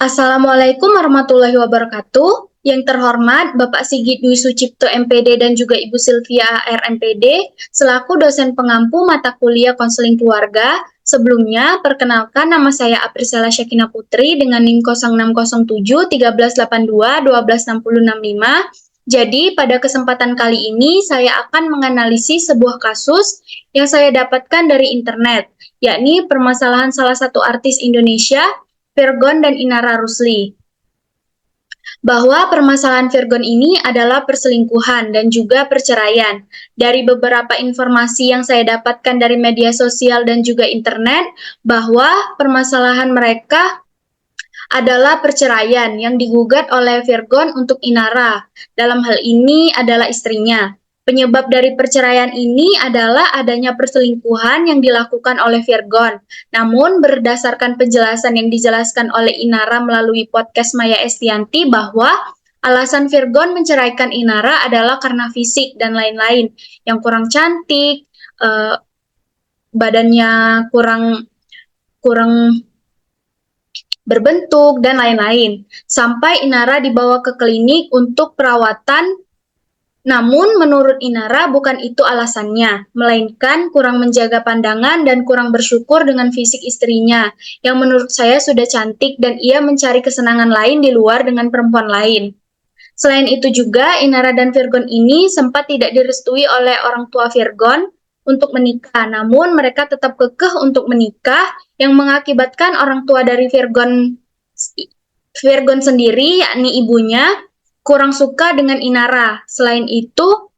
Assalamualaikum warahmatullahi wabarakatuh. Yang terhormat Bapak Sigit Dwi Sucipto MPD dan juga Ibu Sylvia HR MPD selaku dosen pengampu mata kuliah konseling keluarga. Sebelumnya, perkenalkan nama saya Aprisela Syakina Putri dengan NIM 0607 1382 126065. Jadi, pada kesempatan kali ini saya akan menganalisis sebuah kasus yang saya dapatkan dari internet, yakni permasalahan salah satu artis Indonesia, Virgon dan Inara Rusli, bahwa permasalahan Virgon ini adalah perselingkuhan dan juga perceraian. Dari beberapa informasi yang saya dapatkan dari media sosial dan juga internet, bahwa permasalahan mereka adalah perceraian yang digugat oleh Virgon untuk Inara. Dalam hal ini adalah istrinya. Penyebab dari perceraian ini adalah adanya perselingkuhan yang dilakukan oleh Virgon. Namun berdasarkan penjelasan yang dijelaskan oleh Inara melalui podcast Maya Estianti bahwa alasan Virgon menceraikan Inara adalah karena fisik dan lain-lain, yang kurang cantik, badannya kurang berbentuk dan lain-lain. Sampai Inara dibawa ke klinik untuk perawatan. Namun menurut Inara bukan itu alasannya, melainkan kurang menjaga pandangan dan kurang bersyukur dengan fisik istrinya, yang menurut saya sudah cantik dan ia mencari kesenangan lain di luar dengan perempuan lain. Selain itu juga, Inara dan Virgon ini sempat tidak direstui oleh orang tua Virgon untuk menikah, namun mereka tetap kekeh untuk menikah, yang mengakibatkan orang tua dari Virgon sendiri, yakni ibunya, kurang suka dengan Inara. Selain itu,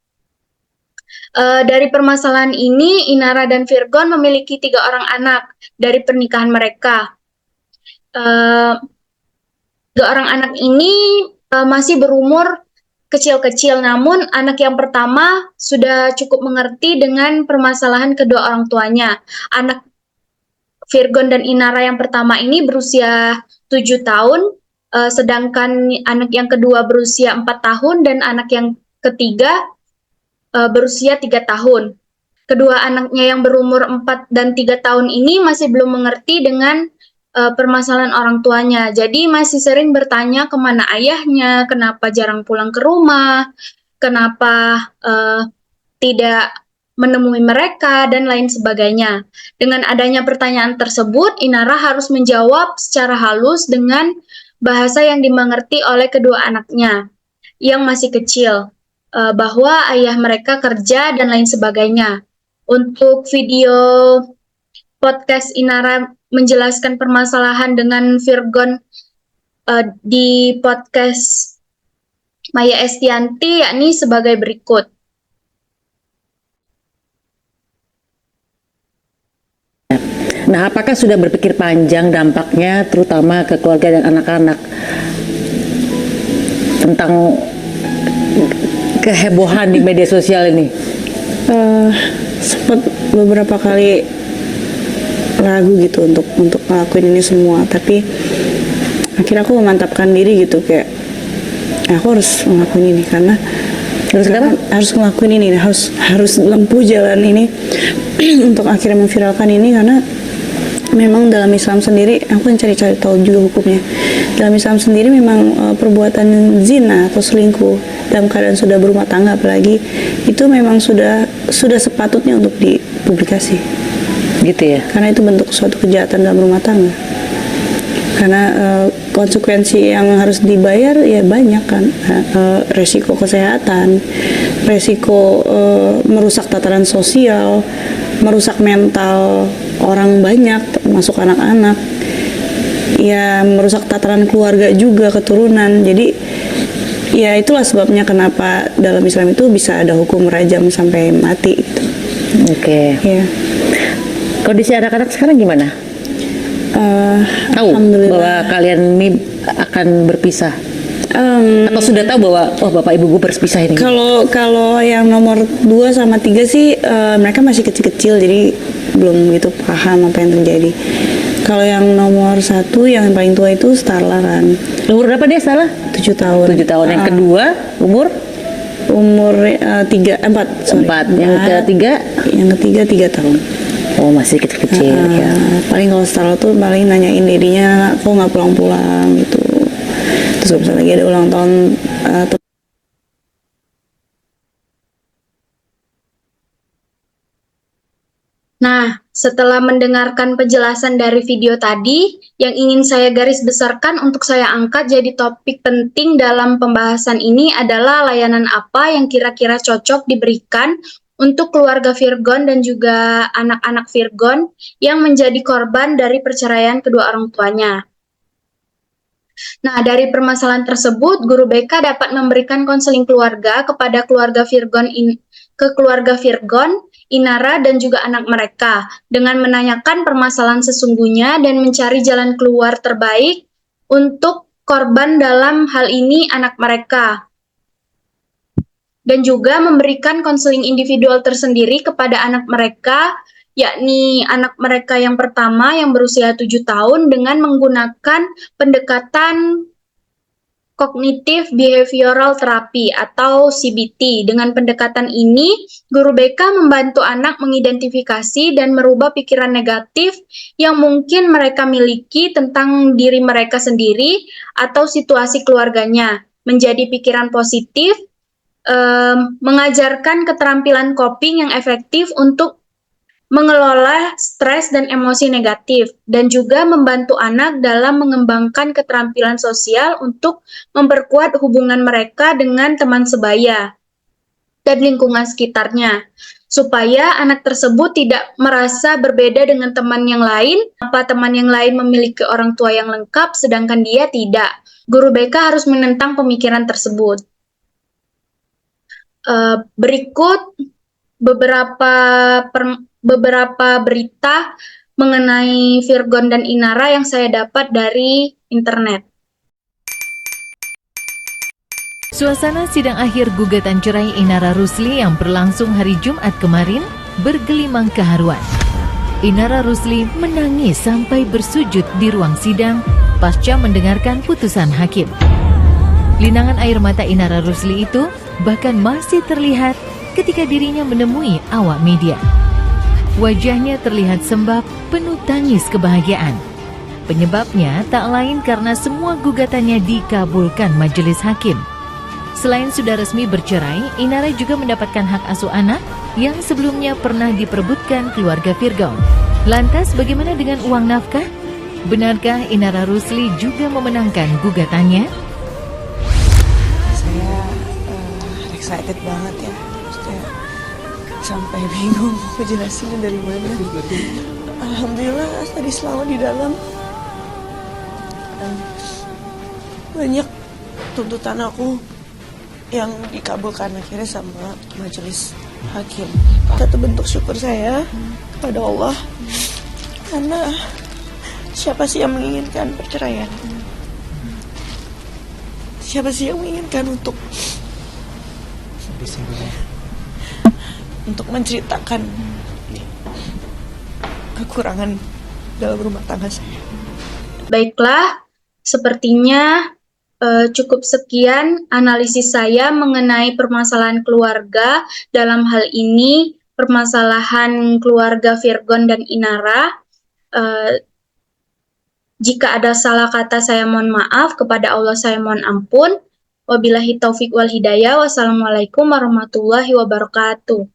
dari permasalahan ini, Inara dan Virgon memiliki 3 orang anak dari pernikahan mereka. 3 orang anak ini masih berumur kecil-kecil, namun anak yang pertama sudah cukup mengerti dengan permasalahan kedua orang tuanya. Anak Virgon dan Inara yang pertama ini berusia 7 tahun, sedangkan anak yang kedua berusia 4 tahun dan anak yang ketiga berusia 3 tahun. Kedua anaknya yang berumur 4 dan 3 tahun ini masih belum mengerti dengan permasalahan orang tuanya. Jadi masih sering bertanya kemana ayahnya, kenapa jarang pulang ke rumah, kenapa tidak menemui mereka, dan lain sebagainya. Dengan adanya pertanyaan tersebut, Inara harus menjawab secara halus dengan bahasa yang dimengerti oleh kedua anaknya yang masih kecil, bahwa ayah mereka kerja dan lain sebagainya. Untuk video podcast Inara menjelaskan permasalahan dengan Virgon di podcast Maya Estianti, yakni sebagai berikut. Nah, apakah sudah berpikir panjang dampaknya terutama ke keluarga dan anak-anak tentang kehebohan di media sosial ini? Sempat beberapa kali ragu gitu untuk ngelakuin ini semua, tapi akhirnya aku memantapkan diri gitu, kayak aku harus ngelakuin ini karena harus ngelakuin ini, harus lempuh jalan ini untuk akhirnya memviralkan ini, karena memang dalam Islam sendiri, aku cari tahu juga hukumnya. Dalam Islam sendiri memang perbuatan zina atau selingkuh dalam keadaan sudah berumah tangga, apalagi itu memang sudah sepatutnya untuk dipublikasi. Gitu ya? Karena itu bentuk suatu kejahatan dalam rumah tangga. Karena konsekuensi yang harus dibayar ya banyak kan, resiko kesehatan, resiko merusak tataran sosial, merusak mental orang banyak, termasuk anak-anak, ya merusak tataran keluarga juga, keturunan. Jadi ya itulah sebabnya kenapa dalam Islam itu bisa ada hukum rajam sampai mati gitu. Oke. Ya. Kondisi anak-anak sekarang gimana? Tahu bahwa kalian ini akan berpisah? Atau sudah tahu bahwa bapak ibu gue berpisah ini? Kalau yang nomor 2 sama 3 sih mereka masih kecil-kecil, jadi belum gitu paham apa yang terjadi. Kalau yang nomor 1 yang paling tua itu Starla kan. Umur berapa dia Starla? 7 tahun. 7 tahun. Yang kedua umur 4. Yang ketiga? Yang ketiga 3 tahun. Oh, masih kecil-kecil ya. Paling kalau setelah tuh paling nanyain dirinya kok nggak pulang-pulang gitu. Terus kalau misalnya lagi ada ulang tahun Nah, setelah mendengarkan penjelasan dari video tadi, yang ingin saya garis besarkan untuk saya angkat jadi topik penting dalam pembahasan ini adalah layanan apa yang kira-kira cocok diberikan untuk keluarga Virgon dan juga anak-anak Virgon yang menjadi korban dari perceraian kedua orang tuanya. Nah, dari permasalahan tersebut, guru BK dapat memberikan konseling keluarga kepada keluarga Virgon, Inara, dan juga anak mereka dengan menanyakan permasalahan sesungguhnya dan mencari jalan keluar terbaik untuk korban dalam hal ini anak mereka. Dan juga memberikan konseling individual tersendiri kepada anak mereka, yakni anak mereka yang pertama yang berusia 7 tahun dengan menggunakan pendekatan Cognitive Behavioral Therapy atau CBT. Dengan pendekatan ini, guru BK membantu anak mengidentifikasi dan merubah pikiran negatif yang mungkin mereka miliki tentang diri mereka sendiri atau situasi keluarganya, menjadi pikiran positif, mengajarkan keterampilan coping yang efektif untuk mengelola stres dan emosi negatif, dan juga membantu anak dalam mengembangkan keterampilan sosial untuk memperkuat hubungan mereka dengan teman sebaya dan lingkungan sekitarnya, supaya anak tersebut tidak merasa berbeda dengan teman yang lain, apa teman yang lain memiliki orang tua yang lengkap sedangkan dia tidak. Guru BK harus menentang pemikiran tersebut. Berikut beberapa berita mengenai Virgon dan Inara yang saya dapat dari internet. Suasana sidang akhir gugatan cerai Inara Rusli yang berlangsung hari Jumat kemarin bergelimang keharuan. Inara Rusli menangis sampai bersujud di ruang sidang pasca mendengarkan putusan hakim. Linangan air mata Inara Rusli itu bahkan masih terlihat ketika dirinya menemui awak media. Wajahnya terlihat sembab, penuh tangis kebahagiaan. Penyebabnya tak lain karena semua gugatannya dikabulkan majelis hakim. Selain sudah resmi bercerai, Inara juga mendapatkan hak asuh anak yang sebelumnya pernah diperebutkan keluarga Virgon. Lantas bagaimana dengan uang nafkah? Benarkah Inara Rusli juga memenangkan gugatannya? saya excited banget ya. Maksudnya sampai bingung mau jelasinnya dari mana. Alhamdulillah tadi selama di dalam banyak tuntutan aku yang dikabulkan akhirnya sama majelis hakim. Satu bentuk syukur saya kepada Allah, karena siapa sih yang menginginkan perceraian? Siapa sih yang menginginkan untuk menceritakan kekurangan dalam rumah tangga saya? Baiklah, sepertinya cukup sekian analisis saya mengenai permasalahan keluarga, dalam hal ini permasalahan keluarga Virgon dan Inara. Jika ada salah kata saya mohon maaf, kepada Allah saya mohon ampun. Wabillahi taufik wal hidayah. Wassalamualaikum warahmatullahi wabarakatuh.